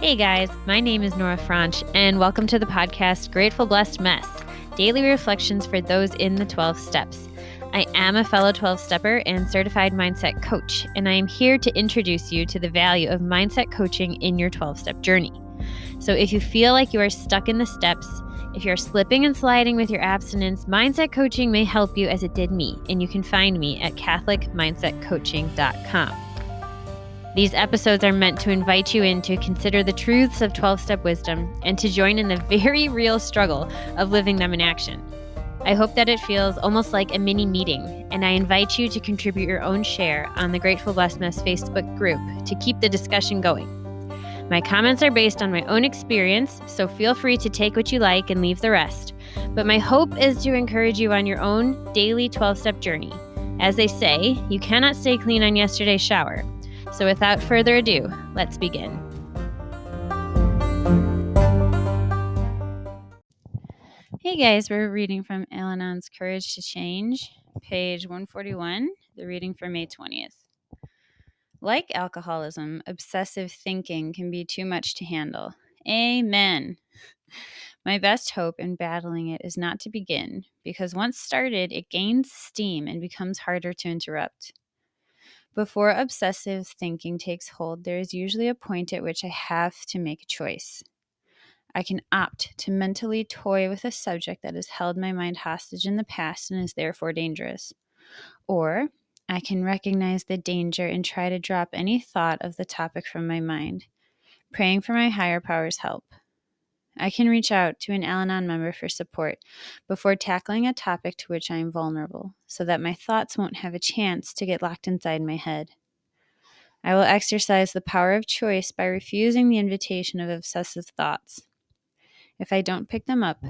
Hey guys, my name is Nora Franche, and welcome to the podcast Grateful Blessed Mess, daily reflections for those in the 12 steps. I am a fellow 12-stepper and certified mindset coach, and I am here to introduce you to the value of mindset coaching in your 12-step journey. So if you feel like you are stuck in the steps, if you're slipping and sliding with your abstinence, mindset coaching may help you as it did me, and you can find me at catholicmindsetcoaching.com. These episodes are meant to invite you in to consider the truths of 12-step wisdom and to join in the very real struggle of living them in action. I hope that it feels almost like a mini meeting, and I invite you to contribute your own share on the Grateful Blessedness Facebook group to keep the discussion going. My comments are based on my own experience, so feel free to take what you like and leave the rest. But my hope is to encourage you on your own daily 12-step journey. As they say, you cannot stay clean on yesterday's shower. So without further ado, let's begin. Hey guys, we're reading from Al-Anon's Courage to Change, page 141, the reading for May 20th. Like alcoholism, obsessive thinking can be too much to handle. Amen. My best hope in battling it is not to begin, because once started, it gains steam and becomes harder to interrupt. Before obsessive thinking takes hold, there is usually a point at which I have to make a choice. I can opt to mentally toy with a subject that has held my mind hostage in the past and is therefore dangerous. Or I can recognize the danger and try to drop any thought of the topic from my mind, praying for my higher power's help. I can reach out to an Al-Anon member for support before tackling a topic to which I am vulnerable, so that my thoughts won't have a chance to get locked inside my head. I will exercise the power of choice by refusing the invitation of obsessive thoughts. If I don't pick them up,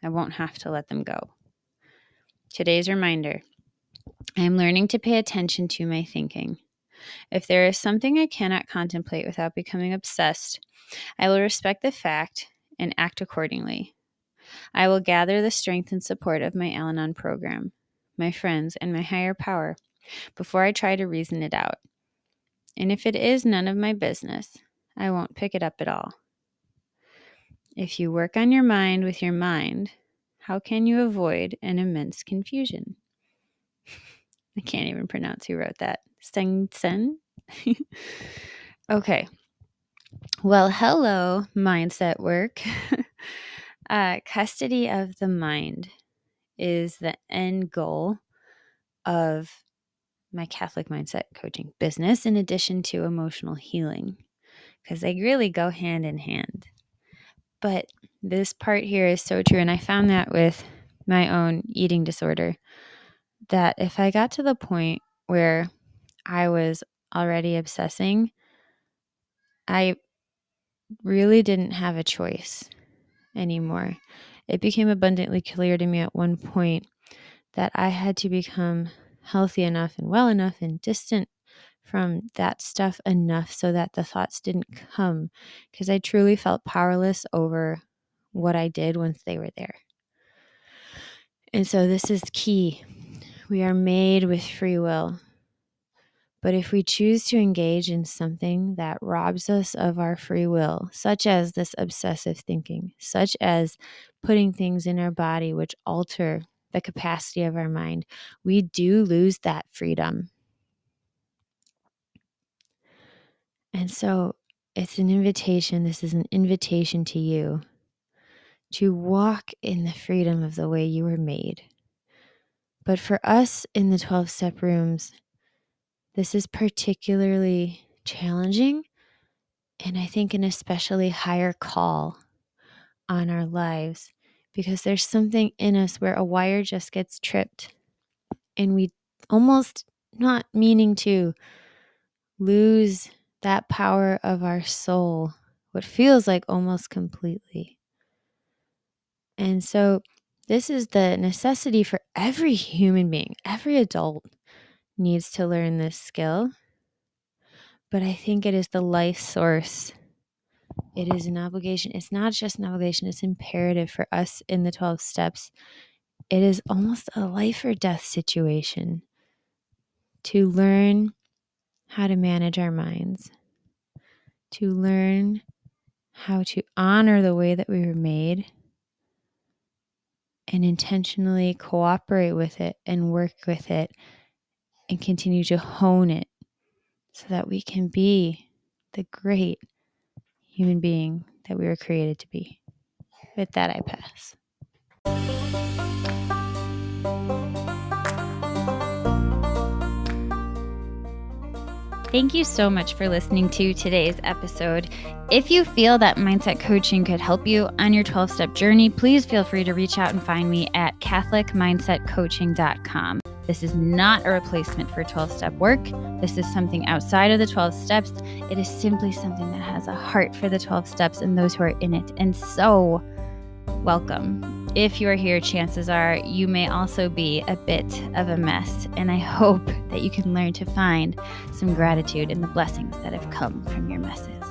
I won't have to let them go. Today's reminder: I am learning to pay attention to my thinking. If there is something I cannot contemplate without becoming obsessed, I will respect the fact and act accordingly. I will gather the strength and support of my Al-Anon program, my friends, and my higher power before I try to reason it out. And if it is none of my business, I won't pick it up at all. If you work on your mind with your mind, how can you avoid an immense confusion? I can't even pronounce who wrote that. Seng Sen? Okay. Well, hello, mindset work. Custody of the mind is the end goal of my Catholic mindset coaching business, in addition to emotional healing, because they really go hand in hand. But this part here is so true, and I found that with my own eating disorder, that if I got to the point where I was already obsessing, I really didn't have a choice anymore. It became abundantly clear to me at one point that I had to become healthy enough and well enough and distant from that stuff enough so that the thoughts didn't come, because I truly felt powerless over what I did once they were there. And so this is key. We are made with free will. But if we choose to engage in something that robs us of our free will, such as this obsessive thinking, such as putting things in our body which alter the capacity of our mind, we do lose that freedom. And so it's an invitation. This is an invitation to you to walk in the freedom of the way you were made. But for us in the 12-step rooms, this is particularly challenging, and I think an especially higher call on our lives, because there's something in us where a wire just gets tripped, and we almost, not meaning to, lose that power of our soul, what feels like almost completely. And so this is the necessity for every human being. Every adult needs to learn this skill. But I think it is the life source. It is an obligation. It's not just an obligation. It's imperative for us in the 12 steps. It is almost a life or death situation to learn how to manage our minds, to learn how to honor the way that we were made and intentionally cooperate with it and work with it and continue to hone it so that we can be the great human being that we were created to be. With that, I pass. Thank you so much for listening to today's episode. If you feel that mindset coaching could help you on your 12-step journey, please feel free to reach out and find me at catholicmindsetcoaching.com. This is not a replacement for 12-step work. This is something outside of the 12 steps. It is simply something that has a heart for the 12 steps and those who are in it. And so, welcome. If you're here, chances are you may also be a bit of a mess. And I hope that you can learn to find some gratitude in the blessings that have come from your messes.